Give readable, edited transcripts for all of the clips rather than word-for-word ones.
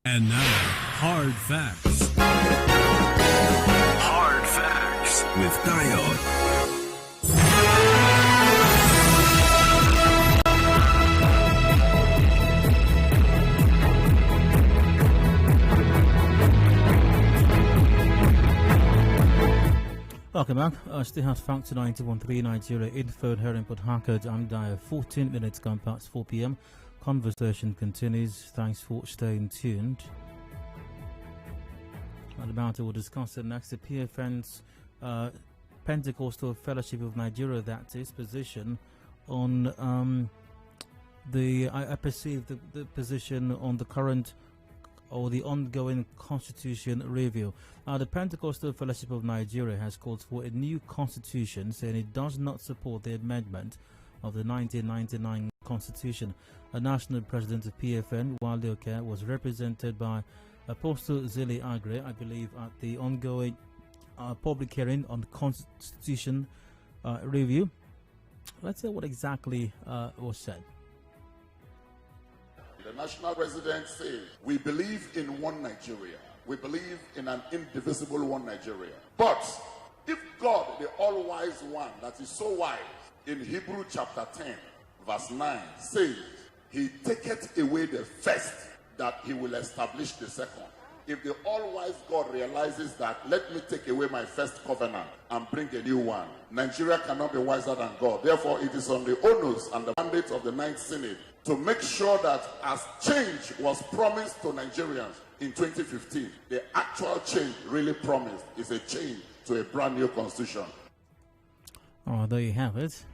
And now, Hard Facts. Hard Facts with Dio. Welcome back. Still has Factor 91.3 Nigeria info here in Port Harcourt. I'm Dio. 14 minutes gone past 4 p.m. Conversation continues. Thanks for staying tuned. And about it, we'll discuss it next. The PFN's Pentecostal Fellowship of Nigeria, that is, position on I perceive the position on the current or the ongoing constitution review. The Pentecostal Fellowship of Nigeria has called for a new constitution, saying it does not support the amendment of the 1999 constitution. A national president of PFN, Wale Oke, was represented by Apostle Zili Agre, I believe, at the ongoing public hearing on the constitution review. Let's see what exactly was said. The national president said, we believe in one Nigeria. We believe in an indivisible one Nigeria. But if God, the all-wise one, that is so wise, in Hebrew chapter 10, verse 9, says, he taketh away the first, that he will establish the second. If the all-wise God realizes that, let me take away my first covenant and bring a new one, Nigeria cannot be wiser than God. Therefore, it is on the onus and the mandate of the Ninth Synod to make sure that as change was promised to Nigerians in 2015, the actual change really promised is a change to a brand new constitution. Oh, there you have it.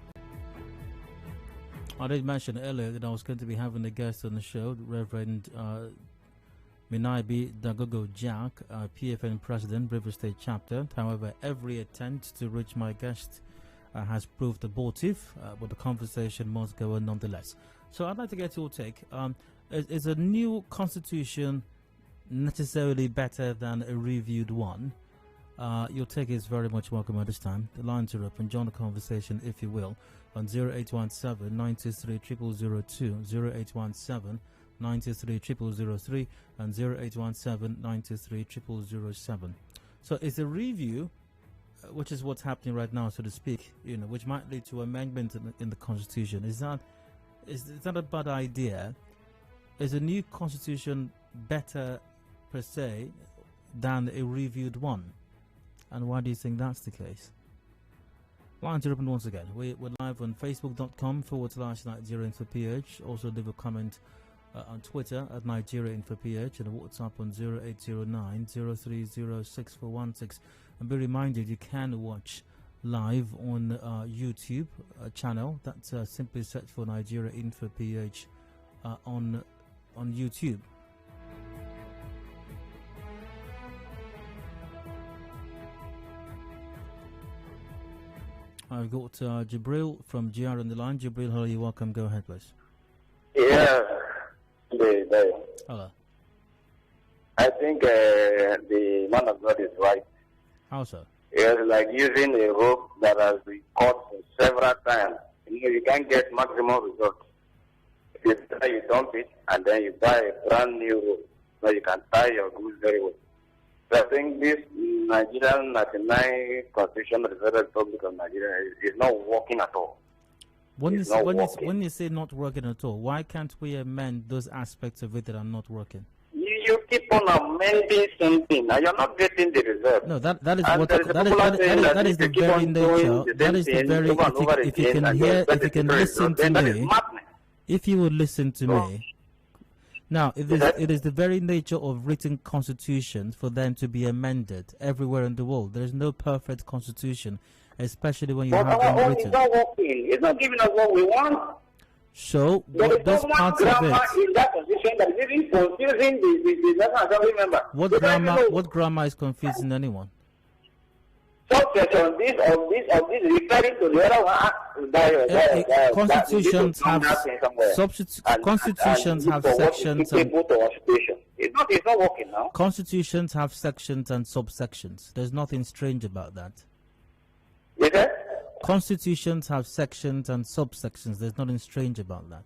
I did mention earlier that I was going to be having a guest on the show, Reverend Minaibi Dagogo Jack, PFN President, River State Chapter. However, every attempt to reach my guest has proved abortive, but the conversation must go on nonetheless. So I'd like to get your take. Is a new constitution necessarily better than a reviewed one? Your take is very much welcome at this time. The lines are open. Join the conversation, if you will, on 0817-923-0002, 0817-923-0003, and 0817-923-0007. So it's a review, which is what's happening right now, so to speak, which might lead to amendments in the Constitution. Is that a bad idea? Is a new Constitution better per se than a reviewed one? And why do you think that's the case? Lines are open once again. We're live on Facebook.com/NigeriaInfoPH. Also leave a comment on Twitter at NigeriaInfoPH and WhatsApp on 0809-030-6416. And be reminded, you can watch live on YouTube channel. That's simply search for Nigeria Info PH on YouTube. I've got Jibril from GR on the line. Jibril, hello, you're welcome. Go ahead, please. Yeah. Hello. I think the man of God is right. How so? It's like using a rope that has been cut several times. You can't get maximum results. You dump it and then you buy a brand new rope so you can tie your goods very well. So I think this Nigerian 99 Constitution of the Federal Republic of Nigeria is not working at all. When you say not working at all, why can't we amend those aspects of it that are not working? You keep on amending something, and you're not getting the result. No, that is what that is the very nature. That is the very. If you can hear, if you can listen to me, if you would listen to me. Now, it is the very nature of written constitutions for them to be amended everywhere in the world. There is no perfect constitution, especially when you have them written. It's not working. It's not giving us what we want. So, those parts of it. In that constitution that is even confusing the National Assembly member. What grammar is confusing anyone? Subsection this referring to the other one. Constitutions have sections. It's not working now. Constitutions have sections and subsections. There's nothing strange about that. Is it? Constitutions have sections and subsections. There's nothing strange about that.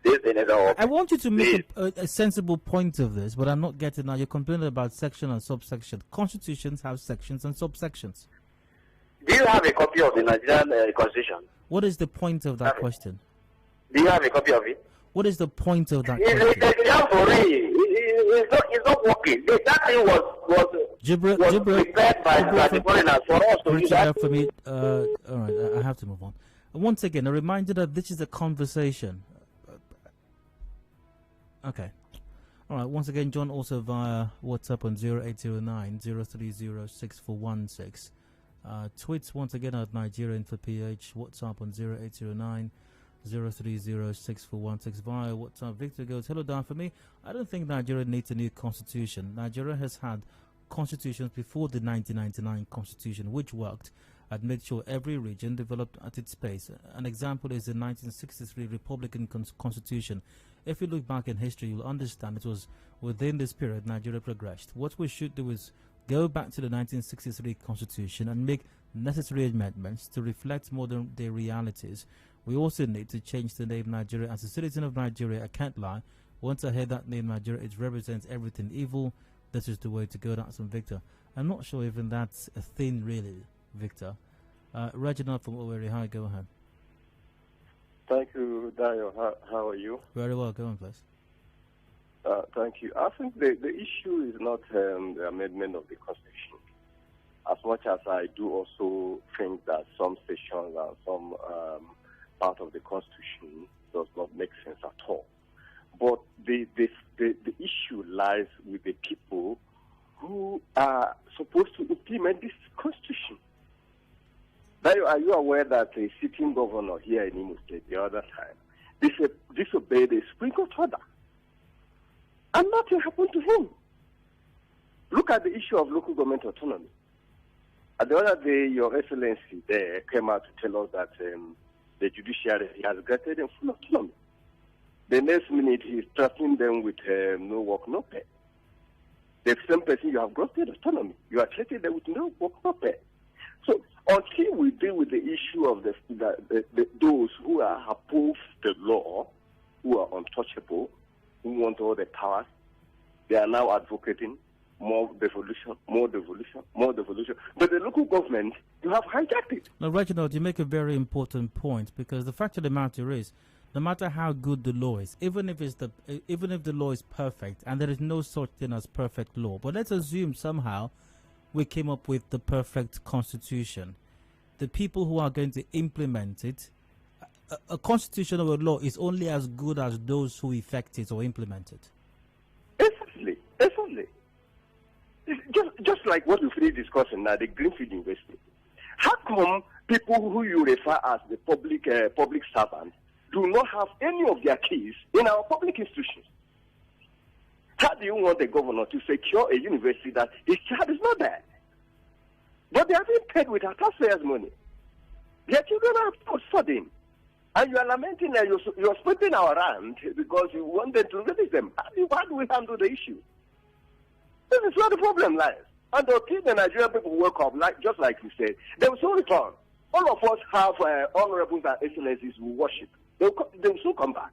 This thing is all. I want you to make a sensible point of this, but I'm not getting now. You're complaining about section and subsection. Constitutions have sections and subsections. Do you have a copy of the Nigerian Constitution? What is the point of that question? Do you have a copy of it? What is the point of that question? It's not working. That thing was prepared by the foreigners for us to use that. For me, all right, I have to move on. Once again, a reminder that this is a conversation. Okay. All right. Once again, John, also via WhatsApp on 0809 030 6416. Tweets once again at Nigerian for PH. WhatsApp on 0809 030 6416 via WhatsApp. Victor goes, hello, Dan. For me, I don't think Nigeria needs a new constitution. Nigeria has had constitutions before the 1999 constitution, which worked and made sure every region developed at its pace. An example is the 1963 Republican Constitution. If you look back in history, you'll understand it was within this period Nigeria progressed. What we should do is go back to the 1963 Constitution and make necessary amendments to reflect modern day realities. We also need to change the name Nigeria. As a citizen of Nigeria, I can't lie. Once I hear that name Nigeria, it represents everything evil. This is the way to go. That's from Victor. I'm not sure even that's a thing really, Victor. Reginald from Owerri, hi, go ahead. Thank you, Dayo. How are you? Very well, go on, please. Thank you. I think the issue is not the amendment of the Constitution, as much as I do also think that some sections and some part of the Constitution does not make sense at all. But the issue lies with the people who are supposed to implement this Constitution. Dayo, are you aware that a sitting governor here in Imo State the other time disobeyed a Supreme Court order? And nothing happened to him. Look at the issue of local government autonomy. The other day, Your Excellency there came out to tell us that the judiciary has granted them full autonomy. The next minute, he's threatening them with no work, no pay. The same person you have granted autonomy, you are treating them with no work, no pay. So until we deal with the issue of those who are above the law, who are untouchable, who want all the powers, they are now advocating more devolution, more devolution, more devolution. But the local government, you have hijacked it. Now, Reginald, you make a very important point, because the fact of the matter is, no matter how good the law is, even if the law is perfect, and there is no such thing as perfect law, but let's assume somehow we came up with the perfect constitution. The people who are going to implement it, a constitution or a law is only as good as those who effect it or implement it. Exactly. Just like what we finished discussing now, the Greenfield University. How come people who you refer as the public servants do not have any of their keys in our public institutions? How do you want the governor to secure a university that his child is not there? But they are being paid with our taxpayers' money. Their children are studying. And you are lamenting that you're splitting our land because you want them to release them. How do we handle the issue? This is where the problem lies. And until the Nigerian people wake up, just like you said, they will soon return. All of us have honorables and excellencies who worship. They will soon come back.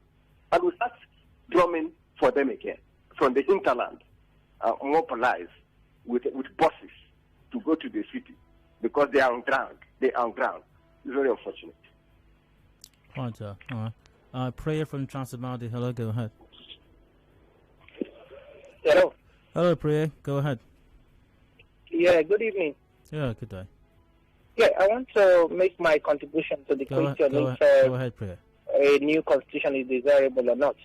And we'll start drumming for them again from the hinterland, mobilized with buses to go to the city because they are on ground. It's very unfortunate. Right, all right. Prayer from Transamadi. Hello, go ahead. Hello. Hello, Prayer. Go ahead. Yeah, good evening. Yeah, good day. Yeah, I want to make my contribution to the question if go ahead, Prayer. A new constitution is desirable or not.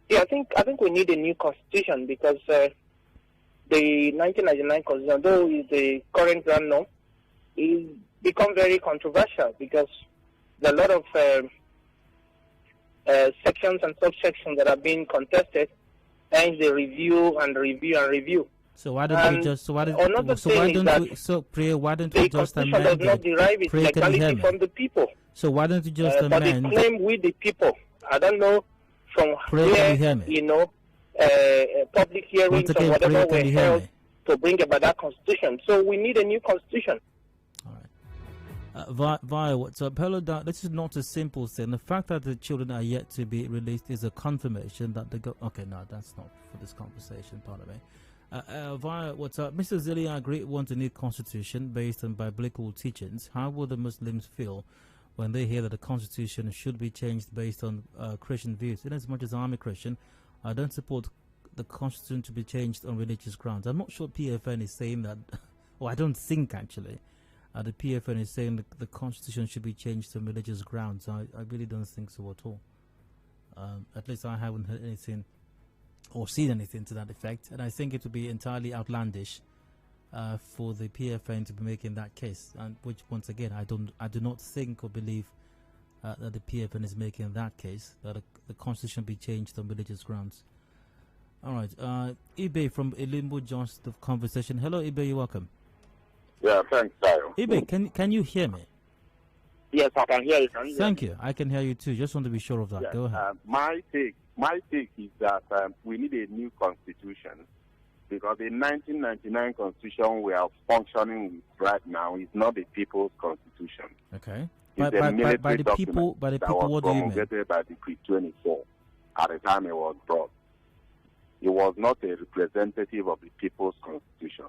Yeah, I think we need a new constitution because the 1999 constitution, though is the current grand norm, is become very controversial because there are a lot of sections and subsections that are being contested, and they review and review and review. So why don't we just? Why don't we just amend the constitution does not derive its legality from the people. So why don't you just amend? But they claim we the people. I don't know from where public hearings or whatever were held to bring about that constitution. So we need a new constitution. All right. Via WhatsApp, hello, this is not a simple thing. The fact that the children are yet to be released is a confirmation that okay, no, that's not for this conversation, pardon me. Via WhatsApp, Mr. Zilli, I agree, want a new constitution based on biblical teachings. How will the Muslims feel when they hear that the constitution should be changed based on Christian views? In as much as I'm a Christian, I don't support the constitution to be changed on religious grounds. I'm not sure PFN is saying that, or I don't think actually. The PFN is saying the constitution should be changed on religious grounds. I really don't think so at all. At least I haven't heard anything or seen anything to that effect. And I think it would be entirely outlandish for the PFN to be making that case. And which, once again, I do not think or believe that the PFN is making that case, that the constitution be changed on religious grounds. All right. Ibe from Elimbo joins the conversation. Hello, Ibe. You're welcome. Yeah, thanks, Tayo. Ibe, can you hear me? Yes, I can hear you. Thank you. I can hear you too. Just want to be sure of that. Yeah, Go ahead. My take is that we need a new constitution, because the 1999 constitution we are functioning with right now is not the people's constitution. Okay. It's By the people, what do you mean? Promulgated by Decree 24 at the time it was brought. It was not a representative of the people's constitution.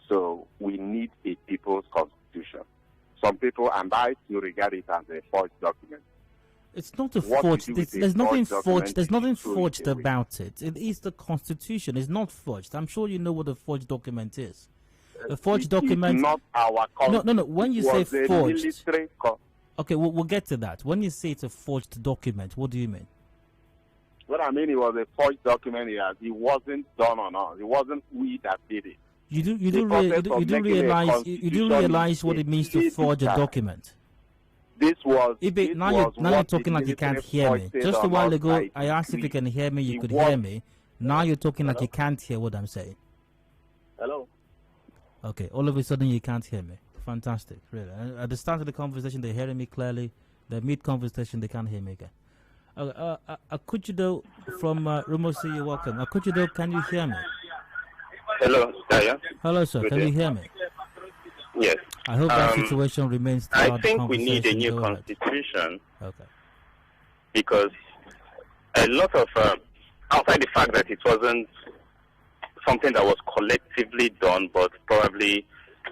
So we need a people's constitution. Some people, and I still regard it as a forged document. It's not a forged. There's nothing forged. There's nothing forged about it. It is the Constitution. It's not forged. I'm sure you know what a forged document is. A forged document. Not our constitution. No. When you say forged, okay, we'll get to that. When you say it's a forged document, what do you mean? What I mean, it was a forged document. It wasn't done on us. It wasn't we that did it. You do realize what it means to forge a document. Now you're talking like you can't hear me. Just a while ago, I asked if you can hear me. You could hear me. Now you're talking like you can't hear what I'm saying. Hello. Okay. All of a sudden you can't hear me. Fantastic. Really. At the start of the conversation, they're hearing me clearly. The mid-conversation, they can't hear me again. Akuchido from Rumosi, you're welcome. Akuchido, can you hear me? Hello, Daya. Hello, sir. Can you hear me? Yes. I hope that situation remains. I think we need a new constitution. Okay. Because a lot of, outside the fact that it wasn't something that was collectively done, but probably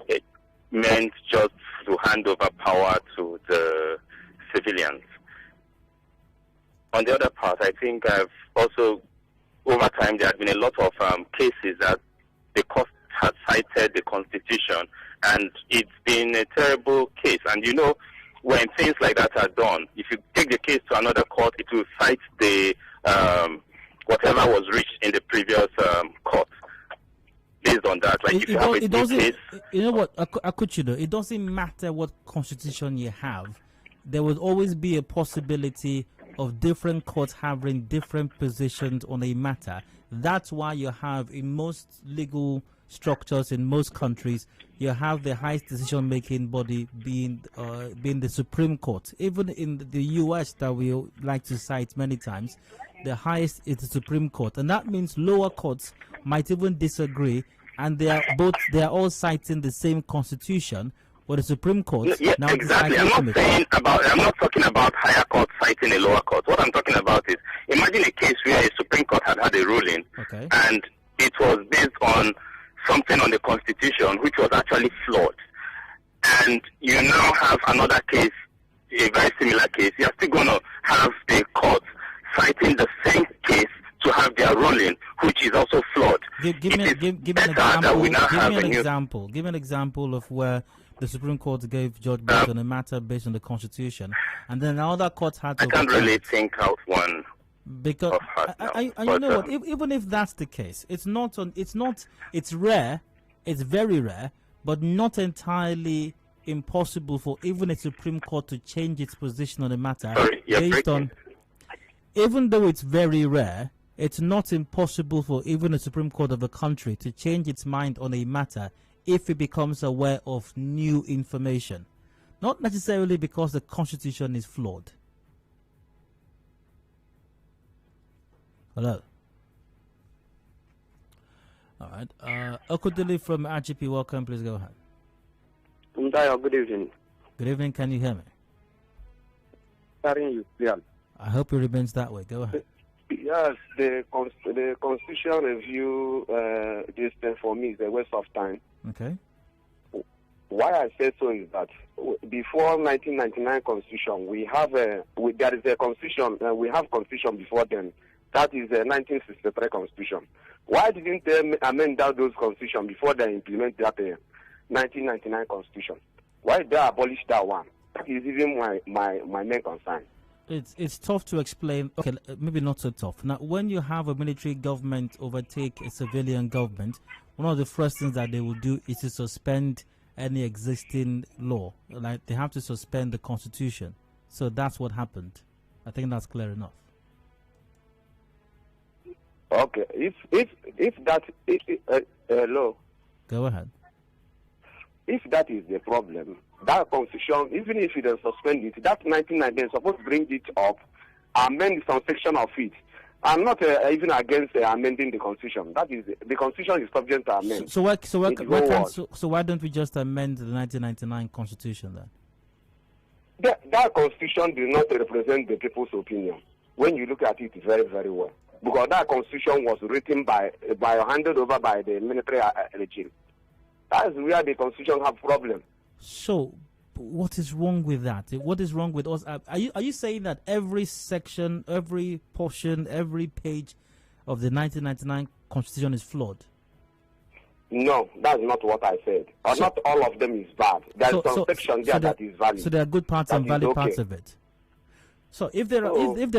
it meant just to hand over power to the civilians. On the other part, I think I've also, over time, there have been a lot of cases that the court has cited the Constitution, and it's been a terrible case. And you know, when things like that are done, if you take the case to another court, it will cite the whatever was reached in the previous court. Based on that, like you know what, Akuchido, it doesn't matter what constitution you have. There will always be a possibility of different courts having different positions on a matter. That's why you have, in most legal structures in most countries, you have the highest decision-making body being the Supreme Court. Even in the U.S., that we like to cite many times, the highest is the Supreme Court, and that means lower courts might even disagree, and they are all citing the same constitution. Or the Supreme Court. Yeah, now exactly. I'm not talking about higher court citing a lower court. What I'm talking about is, imagine a case where a Supreme Court had a ruling, okay, and it was based on something on the Constitution which was actually flawed. And you now have another case, a very similar case. You're still going to have the court citing the same case to have their ruling, which is also flawed. Give me an example of where the Supreme Court gave judgment on a matter based on the Constitution, and then other courts had to. I can't really think out one. Because you know what? Even if that's the case, it's not. It's rare. It's very rare, but not entirely impossible for even a Supreme Court to change its position on a matter based on. Even though it's very rare, it's not impossible for even a Supreme Court of a country to change its mind on a matter if it becomes aware of new information. Not necessarily because the Constitution is flawed. Hello. All right. Okudili from RGP, welcome. Please go ahead. Good evening. Good evening. Can you hear me? Hearing you clearly. I hope it remains that way. Go ahead. Yes, the Constitution review, this thing for me is a waste of time. Okay. Why I say so is that before 1999 Constitution, there is a Constitution, we have Constitution before then. That is the 1963 Constitution. Why didn't they amend those Constitution before they implement that 1999 Constitution? Why did they abolish that one? That is even my main concern. It's tough to explain. Okay, maybe not so tough. Now, when you have a military government overtake a civilian government, one of the first things that they will do is to suspend any existing law. Like, they have to suspend the Constitution. So that's what happened. I think that's clear enough. Okay, hello. Go ahead. If that is the problem, that Constitution, even if you don't suspend it, that 1990 is supposed to bring it up, amend some section of it. I'm not even against amending the Constitution. That is, the Constitution is subject to amend. So why don't we just amend the 1999 Constitution then? That Constitution does not represent the people's opinion. When you look at it very, very well, because that Constitution was written by handed over by the military regime. That's where the Constitution have problem. So, what is wrong with that? What is wrong with us? Are you saying that every section, every portion, every page of the 1999 Constitution is flawed? No, that's not what I said. Not all of them is bad. There's some section there that is valid. So there are good parts and valid parts of it. So if there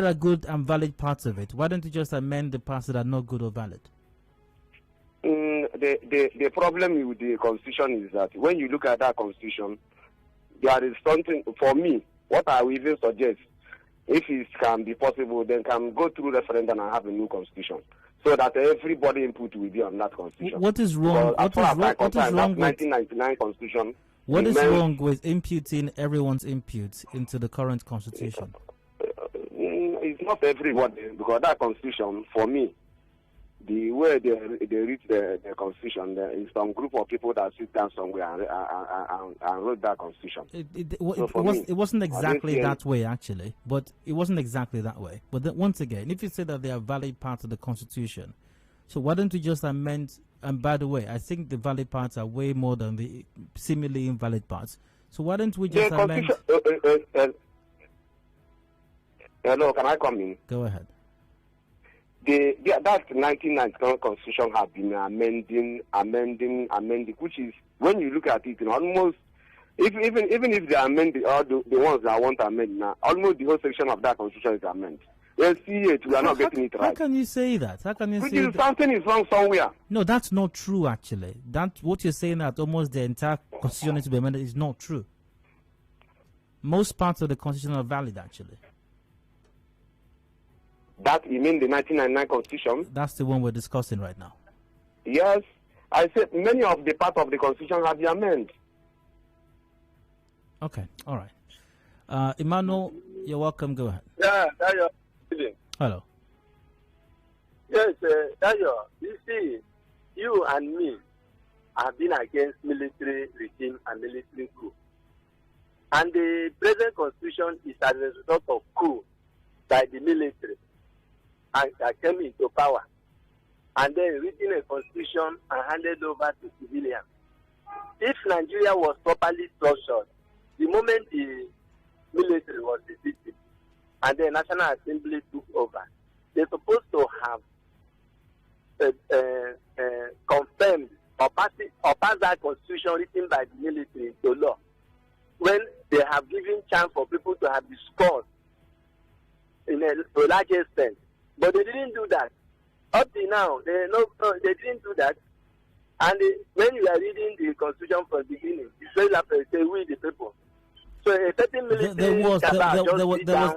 are good and valid parts of it, why don't you just amend the parts that are not good or valid? The problem with the Constitution is that when you look at that Constitution, there is something, for me, what I will even suggest, if it can be possible, then can go through referendum and have a new Constitution, so that everybody input will be on that Constitution. What is wrong? What is wrong with 1999 Constitution? What is wrong with imputing everyone's inputs into the current Constitution? It's not everybody, because that Constitution, for me, the way they read the Constitution, there is some group of people that sit down somewhere and wrote that Constitution. It wasn't exactly that way, actually, but it wasn't exactly that way. But once again, if you say that they are valid parts of the Constitution, so why don't we just amend? And by the way, I think the valid parts are way more than the seemingly invalid parts. So why don't we just amend? Hello, can I come in? Go ahead. That 1991 Constitution have been amending, which is, when you look at it, almost, even if they amend the ones that want to amend now, almost the whole section of that Constitution is amended. Let's see it, we are not getting it right. How can you say that? How can you say that? Something is wrong somewhere. No, that's not true, actually. What you're saying, that almost the entire Constitution needs to be amended, is not true. Most parts of the Constitution are valid, actually. That, you mean the 1999 Constitution? That's the one we're discussing right now. Yes. I said many of the parts of the Constitution have been amended. Okay, all right. Emmanuel, you're welcome. Go ahead. Yeah, Dayo. Hello. Yes, Dayo, you see, you and me have been against military regime and military coup. And the present Constitution is as a result of coup by the military and that came into power, and then written a constitution and handed over to civilians. If Nigeria was properly structured, the moment the military was defeated and the National Assembly took over, they're supposed to have confirmed or pass that constitution written by the military into law, when they have given chance for people to have discussed in a large extent. But they didn't do that. Up to now, they didn't do that. And when you are reading the Constitution from the beginning, it's very like say we the people. So a certain military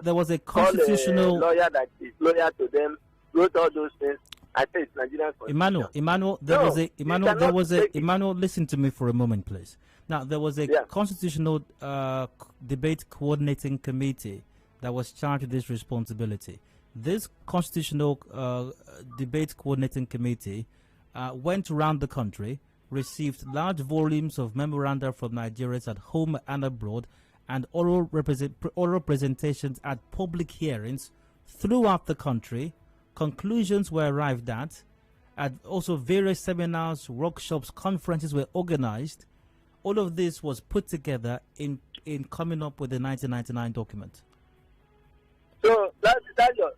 there was a constitutional lawyer that is lawyer to them, wrote all those things. I say it's Nigerian Constitution. Emmanuel, listen to me for a moment, please. Now, there was a constitutional debate coordinating committee that was charged with this responsibility. This constitutional debate coordinating committee went around the country, received large volumes of memoranda from Nigerians at home and abroad, and oral presentations at public hearings throughout the country. Conclusions were arrived at, and also various seminars, workshops, conferences were organized. All of this was put together in coming up with the 1999 document. So that's your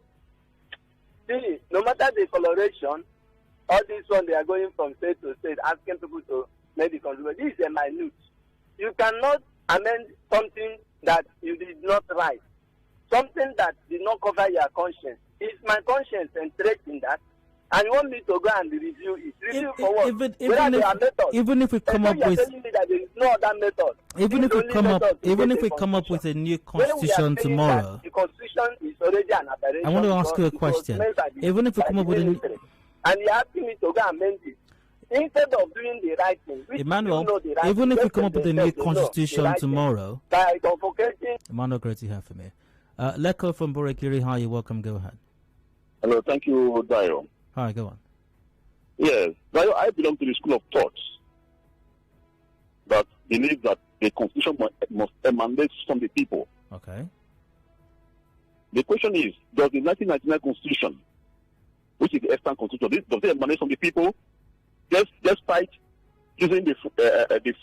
see, no matter the coloration, all this one they are going from state to state asking people to make the contribution. This is a minute. You cannot amend something that you did not write, something that did not cover your conscience. Is my conscience entrenched in that? And you want me to go and review it? Review for what? Even if we come up with, telling me that there is no other method. Even if we come up with a new constitution tomorrow, the constitution is already an aberration. I want to ask you a question. Even if we come up with a new, and you're asking me to go and amend it, instead of doing the right thing, Emmanuel, even if we come up with a new constitution tomorrow, by convocating. Emmanuel, great to have for me. Leko from Borekiri, hi, you're welcome. Go ahead. Hello, thank you, Dayo. Hi, go on. Yes, Dayo, I belong to the school of thought that believes that the constitution must emanate from the people. Okay. The question is, does the 1999 constitution, which is the Eastern constitution, does it emanate from the people? Despite using the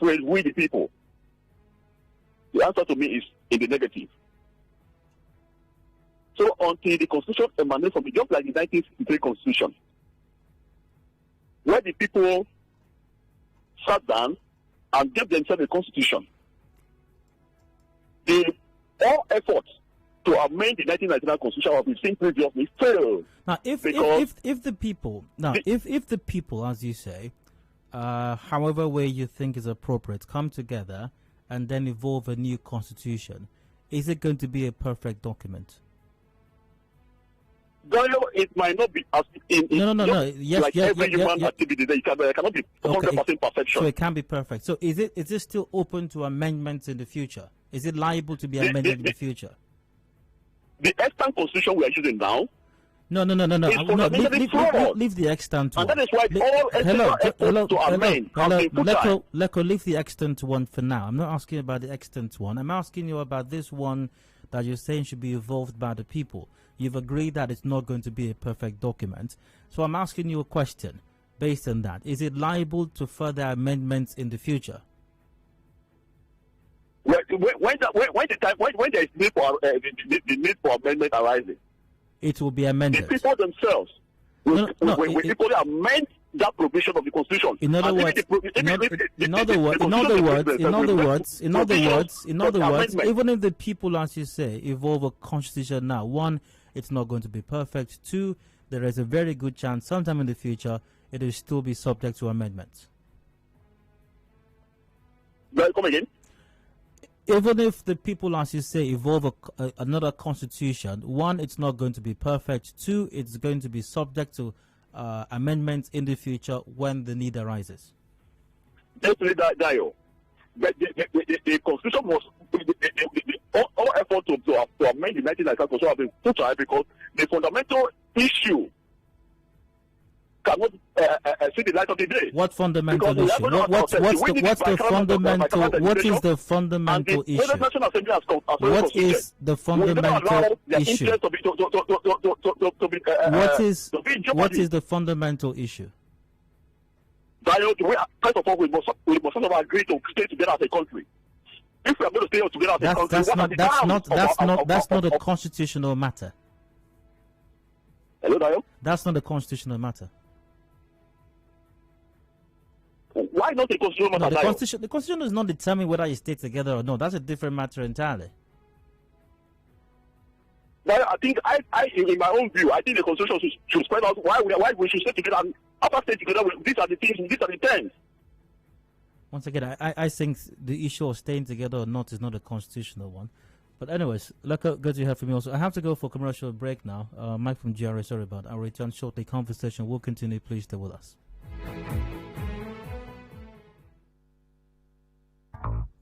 phrase "we the people," the answer to me is in the negative. So until the constitution emanates from just like the 1963 constitution, where the people sat down and gave themselves a constitution, all efforts to amend the 1999 constitution have been seen previously failed. Now, if the people, as you say, however way you think is appropriate, come together and then evolve a new constitution, is it going to be a perfect document? It might not be as no. Yes, every human activity. It cannot be 100% perfection. So it can be perfect. So is it still open to amendments in the future? Is it liable to be amended in the future? The extant constitution we are using now. No. Leave the extant one. And that is why all efforts to amend have been futile. Leko, leave the extant one for now. I'm not asking about the extant one. I'm asking you about this one that you're saying should be evolved by the people. You've agreed that it's not going to be a perfect document. So I'm asking you a question based on that. Is it liable to further amendments in the future? When there is need for the need for amendment arises, it will be amended. The people themselves will amend that provision of the constitution. In other words, even if the people, as you say, evolve a constitution now, one, it's not going to be perfect. Two, there is a very good chance sometime in the future it will still be subject to amendments. Well, come again. Even if the people, as you say, evolve another constitution, one, it's not going to be perfect. Two, it's going to be subject to amendments in the future when the need arises. Definitely, Dayo. The constitution was all effort to amend the 1999 constitution have been futile because the fundamental issue cannot see the light of the day. What fundamental issue? What is the fundamental issue? What is the fundamental issue? What is the fundamental issue? First of all, we must agree to stay together as a country. If we are going to stay together as a country, that's not a constitutional matter. Hello, Dayo? That's not a constitutional matter. Why not a constitutional matter? The constitution does not determine whether you stay together or not. That's a different matter entirely. Well, I think, in my own view, I think the constitution should spread out why we should stay together. And after staying together, these are the things, these are the terms. Once again, I think the issue of staying together or not is not a constitutional one. But anyways, good to hear from you also. I have to go for a commercial break now. Mike from GRA, sorry about that. I'll return shortly. Conversation will continue. Please stay with us.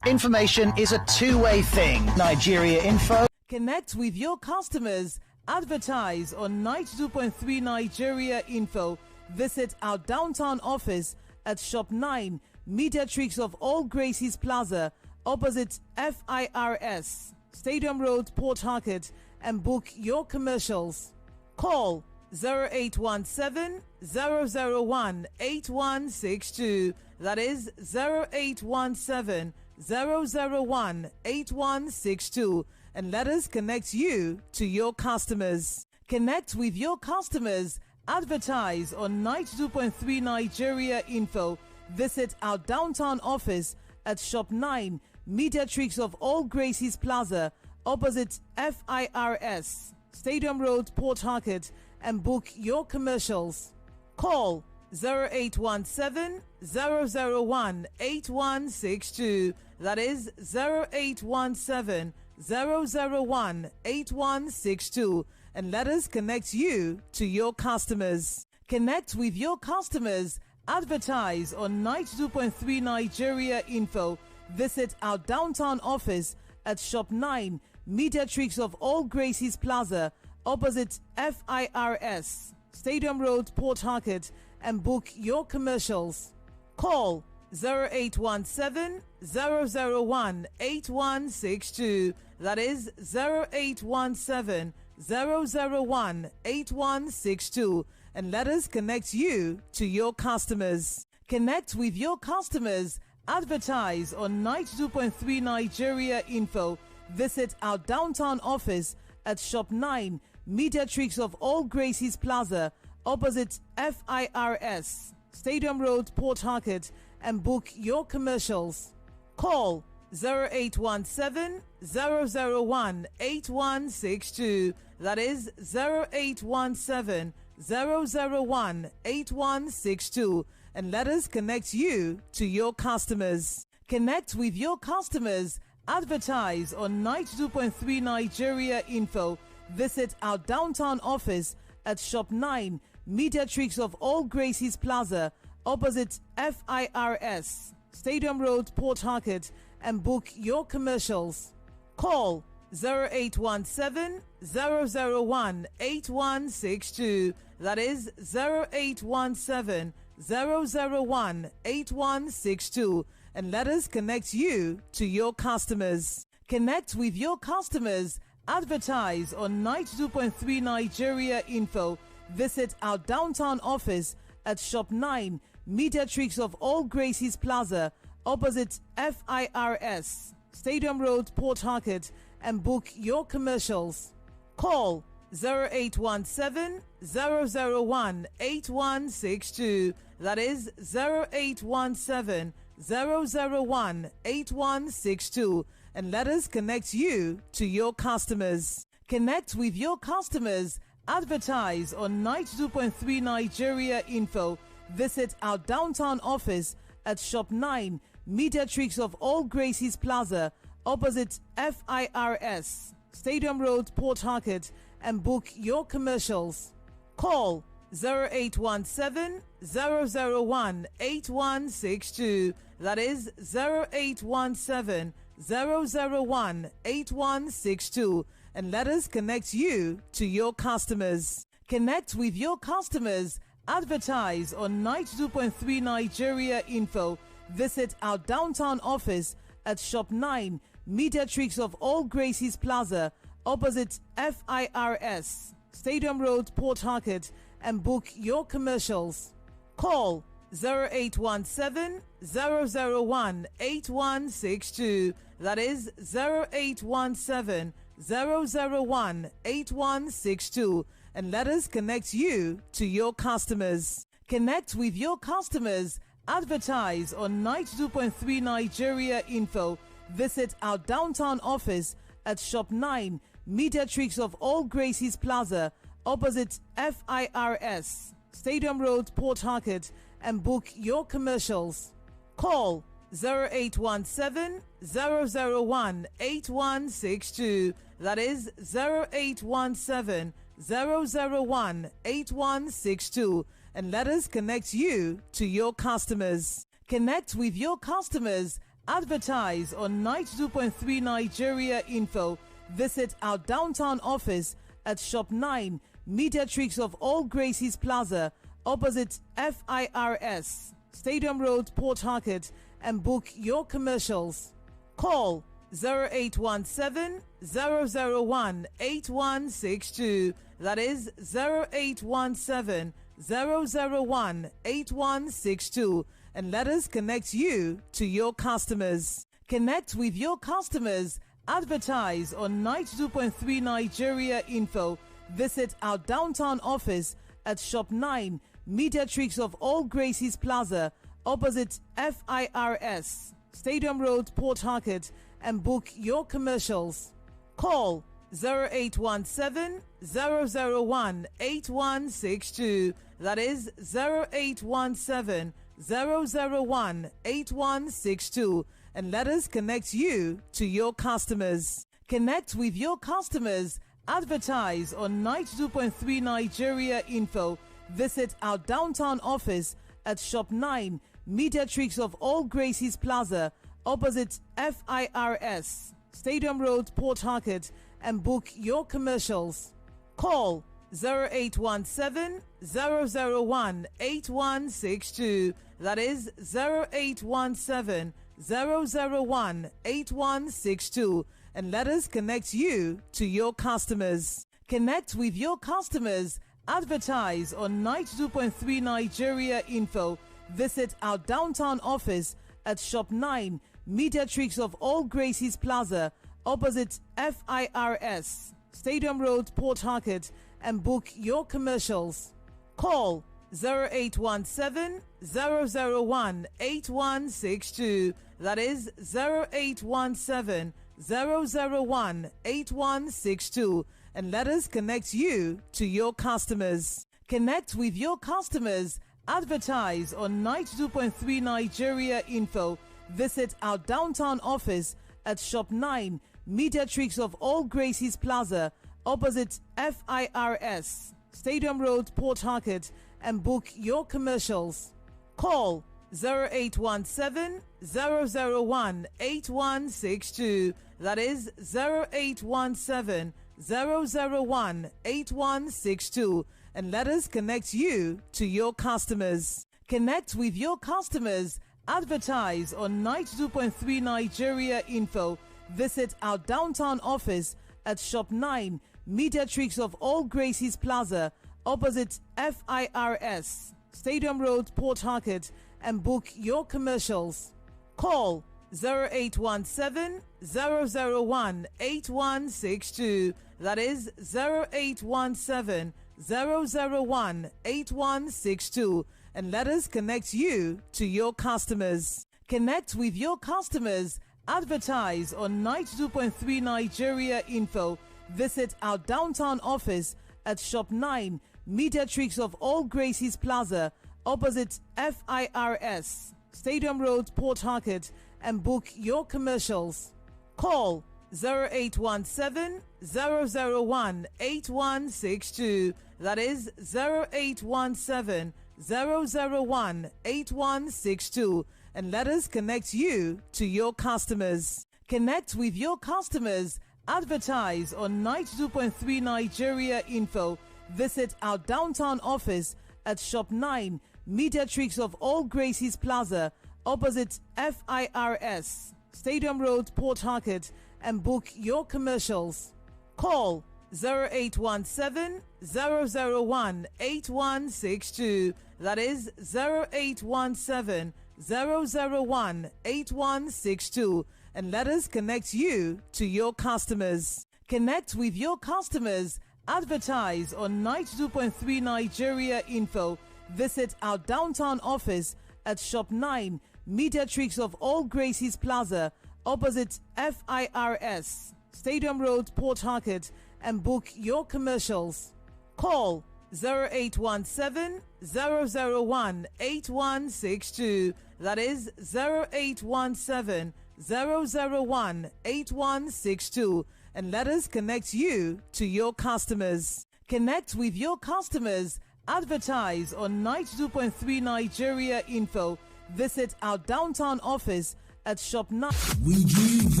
Information is a two-way thing. Nigeria Info. Connect with your customers. Advertise on 92.3 Nigeria Info. Visit our downtown office at Shop 9, Mediatrix of All Gracies Plaza, opposite FIRS, Stadium Road, Port Harcourt, and book your commercials. Call 0817 001 8162. That is 0817 001 8162. And let us connect you to your customers. Connect with your customers. Advertise on 92.3 Nigeria Info. Visit our downtown office at Shop 9, Mediatrix of All Gracies Plaza, opposite FIRS, Stadium Road, Port Harcourt, and book your commercials. Call 0817 001 8162. That is 0817 001 8162. And let us connect you to your customers. Connect with your customers. Advertise on 92.3 Nigeria Info. Visit our downtown office at Shop 9, Mediatrix of All Gracies Plaza, opposite FIRS, Stadium Road, Port Harcourt, and book your commercials. Call 0817 001 8162. That is 0817 001 8162. And let us connect you to your customers. Connect with your customers. Advertise on 92.3 Nigeria Info. Visit our downtown office at Shop 9, Mediatrix of All Gracies Plaza, opposite FIRS, Stadium Road, Port Harcourt, and book your commercials. Call 0817 001 8162. That is 0817 001 8162. And let us connect you to your customers. Connect with your customers. Advertise on 92.3 Nigeria Info. Visit our downtown office at Shop 9, Mediatrix of All Gracies Plaza, opposite FIRS, Stadium Road, Port Harcourt, and book your commercials. Call 0817 001 8162. That is 0817 001 8162. And let us connect you to your customers. Connect with your customers. Advertise on 92.3 Nigeria Info. Visit our downtown office at Shop 9, Mediatrix of All Gracies Plaza, opposite FIRS, Stadium Road, Port Harcourt, and book your commercials. Call 0817 001 8162. That is 0817 001 8162. And let us connect you to your customers. Connect with your customers. Advertise on 92.3 Nigeria Info. Visit our downtown office at Shop 9, Mediatrix of All Gracies Plaza, opposite FIRS, Stadium Road, Port Harcourt, and book your commercials. Call 0817 001 8162. That is 0817 001 8162. And let us connect you to your customers. Connect with your customers. Advertise on 92.3 Nigeria Info. Visit our downtown office at Shop 9, Mediatrix of All Gracies Plaza, opposite FIRS, Stadium Road, Port Harcourt, and book your commercials. Call 0817 001 8162. That is 0817 001 8162. And let us connect you to your customers. Connect with your customers. Advertise on 92.3 Nigeria Info. Visit our downtown office at Shop 9, Mediatrix of All Gracies Plaza, opposite FIRS, Stadium Road, Port Harcourt, and book your commercials. Call 0817 001 8162. That is 0817 001 8162. And let us connect you to your customers. Connect with your customers. Advertise on 92.3 Nigeria Info. Visit our downtown office at Shop 9, Mediatrix of All Gracies Plaza, opposite FIRS, Stadium Road, Port Harcourt, and book your commercials. Call 0817-001-8162. That is 0817-001-8162. And let us connect you to your customers. Connect with your customers. Advertise on 92.3 Nigeria Info. Visit our downtown office at Shop 9, Mediatrix of All Gracies Plaza, opposite FIRS, Stadium Road, Port Harcourt, and book your commercials. Call 0817-001-8162. That is 0817-001-8162. And let us connect you to your customers. Connect with your customers. Advertise on 92.3 Nigeria Info. Visit our downtown office at Shop 9, Mediatrix of All Gracies Plaza, opposite FIRS, Stadium Road, Port Harcourt, and book your commercials. Call 0817-001-8162. That is 0817-001-8162. And let us connect you to your customers. Connect with your customers. Advertise on 92.3 Nigeria Info. Visit our downtown office at Shop 9, Mediatrix of All Gracies Plaza, opposite FIRS, Stadium Road, Port Harcourt, and book your commercials. Call 0817-001-8162. That is 0817-001-8162. And let us connect you to your customers. Connect with your customers. Advertise on 92.3 Nigeria Info. Visit our downtown office at Shop 9, Mediatrix of All Gracies Plaza, opposite FIRS, Stadium Road, Port Harcourt, and book your commercials. Call 0817-001-8162. That is 0817-001-8162. And let us connect you to your customers. Connect with your customers. Advertise on 92.3 Nigeria Info. Visit our downtown office at Shop 9, Mediatrix of All Gracies Plaza, opposite FIRS, Stadium Road, Port Harcourt, and book your commercials. Call 0817-001-8162. That is 0817-001-8162. And let us connect you to your customers. Connect with your customers. Advertise on 92.3 Nigeria Info. Visit our downtown office at Shop 9, Mediatrix of All Gracies Plaza, opposite FIRS, Stadium Road, Port Harcourt, and book your commercials. Call 0817-001-8162. That is 0817-001-8162. And let us connect you to your customers. Connect with your customers. Advertise on 92.3 Nigeria Info. Visit our downtown office at Shop 9, Mediatrix of All Gracies Plaza, opposite FIRS, Stadium Road, Port Harcourt, and book your commercials. Call 0817-001-8162. That is 0817-001-8162. And let us connect you to your customers. Connect with your customers. Advertise on 92.3 Nigeria Info. Visit our downtown office at Shop 9, Mediatrix of All Gracies Plaza, opposite FIRS, Stadium Road, Port Harcourt, and book your commercials. Call 0817-001-8162. That is 0817-001-8162. And let us connect you to your customers. Connect with your customers. Advertise on 92.3 Nigeria Info. Visit our downtown office at Shop 9. We give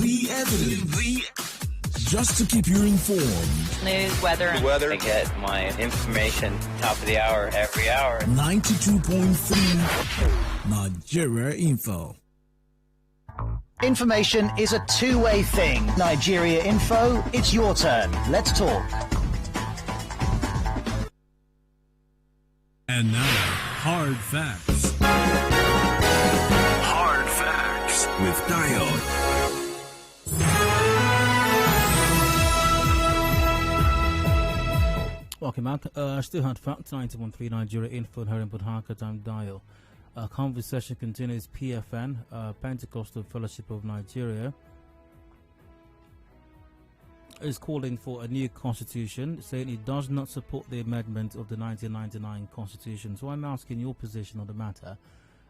the evidence. Just to keep you informed. News, weather. I get my information top of the hour every hour. 92.3 Nigeria Info. Information is a two-way thing. Nigeria Info, it's your turn. Let's talk. And now, Hard Facts. Hard Facts with Dio. Welcome back. Still Hard Facts, 91.3 Nigeria Info, Harry Port Harcourt, I'm Dio. Conversation continues. PFN, Pentecostal Fellowship of Nigeria, is calling for a new constitution, saying it does not support the amendment of the 1999 constitution. So I'm asking your position on the matter.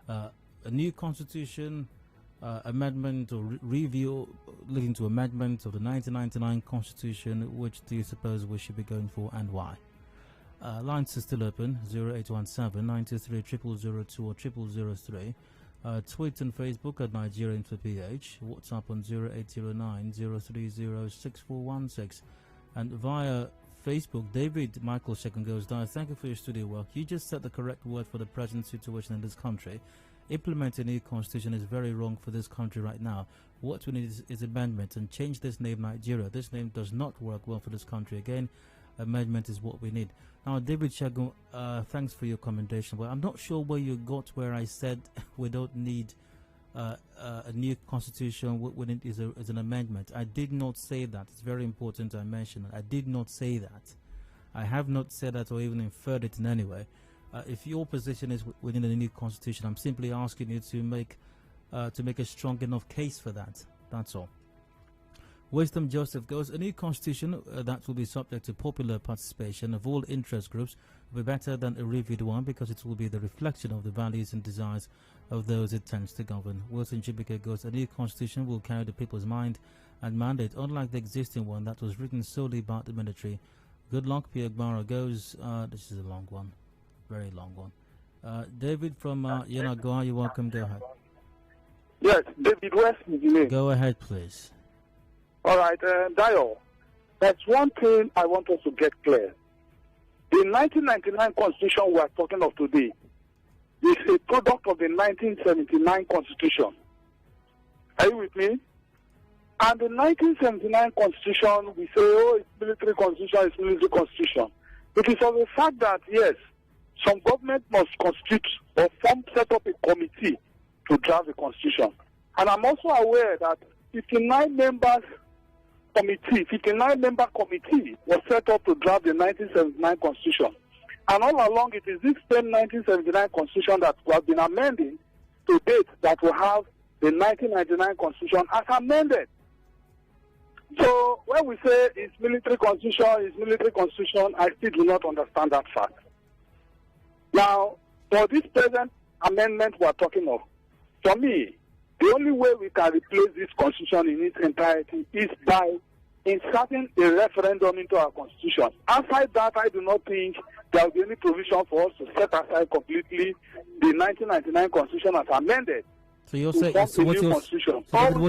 A new constitution, amendment or review leading to amendment of the 1999 constitution, which do you suppose we should be going for and why? Lines are still open, 0817 923 0002 or 0003. Tweet and Facebook at Nigeria Info PH. WhatsApp on 0809 030 6416. And via Facebook, David Michael Second goes down. Thank you for your studio work. You just said the correct word for the present situation in this country. Implementing a new constitution is very wrong for this country right now. What we need is amendment and change this name Nigeria. This name does not work well for this country. Again, amendment is what we need. Now, David Shagun, thanks for your commendation. But I'm not sure where you got where I said we don't need a new constitution. What we need is an amendment. I did not say that. It's very important I mention it. I did not say that. I have not said that or even inferred it in any way. If your position is within a new constitution, I'm simply asking you to make a strong enough case for that. That's all. Wisdom Joseph goes, a new constitution that will be subject to popular participation of all interest groups will be better than a reviewed one because it will be the reflection of the values and desires of those it tends to govern. Wilson Chibike goes, a new constitution will carry the people's mind and mandate, unlike the existing one that was written solely about the military. Good luck. Pierre Gbara goes, this is a long one, very long one. David from Yenagoa, you're welcome. Go ahead. Yes, David West is the name. Go ahead, please. All right, Dio, that's one thing I want us to get clear. The 1999 Constitution we are talking of today is a product of the 1979 Constitution. Are you with me? And the 1979 Constitution, we say, oh, it's military constitution, it's military constitution. It is of the fact that, yes, some government must constitute or set up a committee to draft the constitution. And I'm also aware that 59-member committee was set up to draft the 1979 Constitution. And all along, it is this same 1979 Constitution that we have been amending to date that will have the 1999 Constitution as amended. So when we say it's military constitution, I still do not understand that fact. Now, for this present amendment we are talking of, for me, the only way we can replace this constitution in its entirety is by inserting a referendum into our constitution. Outside that, I do not think there will be any provision for us to set aside completely the 1999 constitution as amended. So you're saying, what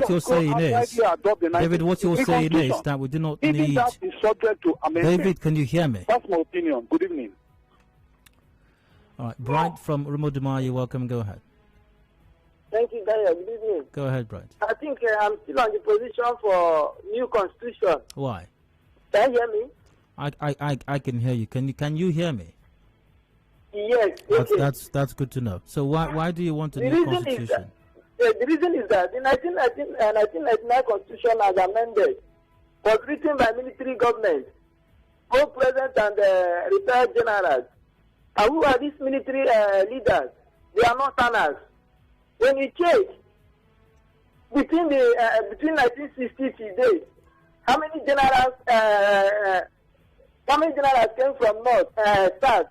you're saying is, David, what you're saying is that we do not need. That is subject to amendment. David, can you hear me? That's my opinion. Good evening. All right, Bright from Rumoduma, you're welcome. Go ahead. Thank you, Daniel. Good evening. Go ahead, Bright. I think I'm still on the position for new constitution. Why? Can you hear me? I can hear you. Can you hear me? Yes. Okay. That's good to know. So why do you want a new constitution? The reason is that the 1999 constitution as amended was written by military government, both present and retired generals. And who are these military leaders? They are not tanners. When you check between 1960 to date, how many generals came from north, south,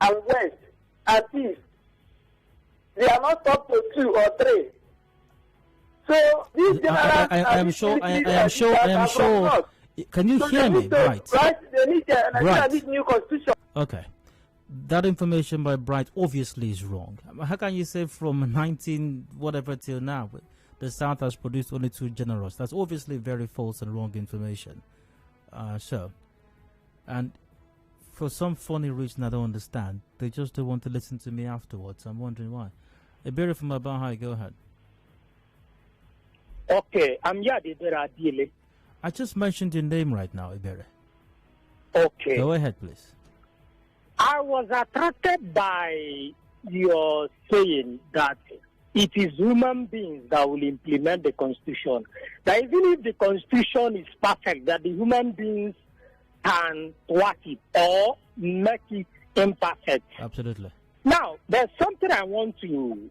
and west, and east? They are not up to 2 or 3. So these generals I am sure. Can you hear me? Right. They need new constitution. Okay. That information by Bright obviously is wrong. How can you say from 19 whatever till now the South has produced only 2 generals? That's obviously very false and wrong information. And for some funny reason I don't understand, they just don't want to listen to me afterwards. I'm wondering why. Iberi from Abahai, go ahead. Okay, I'm Adedayo Elusakin. I just mentioned your name right now, Ibere. Okay. Go ahead, please. I was attracted by your saying that it is human beings that will implement the Constitution. That even if the Constitution is perfect, that the human beings can thwart it or make it imperfect. Absolutely. Now, there's something I want to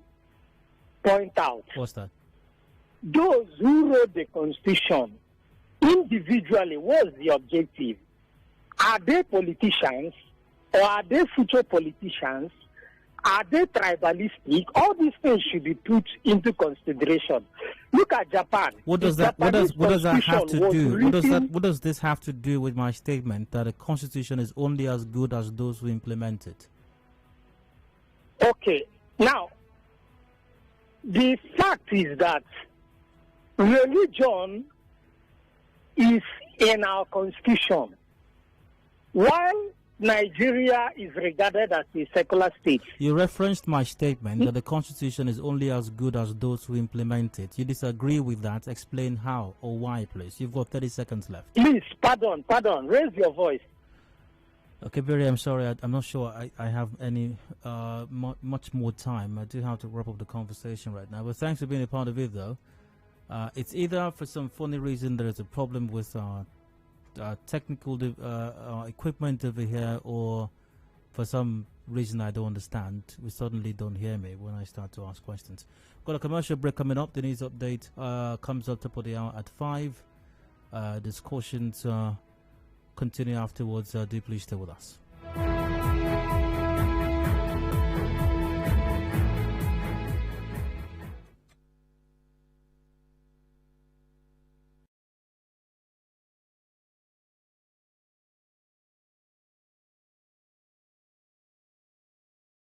point out. What's that? Those who wrote the Constitution, individually, what's the objective? Are they politicians or are they future politicians? Are they tribalistic? All these things should be put into consideration. Look at Japan. What does that? What does that have to do? What does this have to do with my statement that a constitution is only as good as those who implement it? Okay. Now, the fact is that religion is in our constitution, while Nigeria is regarded as a secular state. You referenced my statement that the constitution is only as good as those who implement it. You disagree with that? Explain how or why, please. You've got 30 seconds left. Please, pardon. Raise your voice. Okay, Barry, I'm sorry. I'm not sure I have any much more time. I do have to wrap up the conversation right now. But thanks for being a part of it, though. It's either for some funny reason there is a problem with technical equipment over here, or for some reason I don't understand. We suddenly don't hear me when I start to ask questions. Got a commercial break coming up. The news update comes up top of the hour at 5. Discussions continue afterwards. Do please stay with us.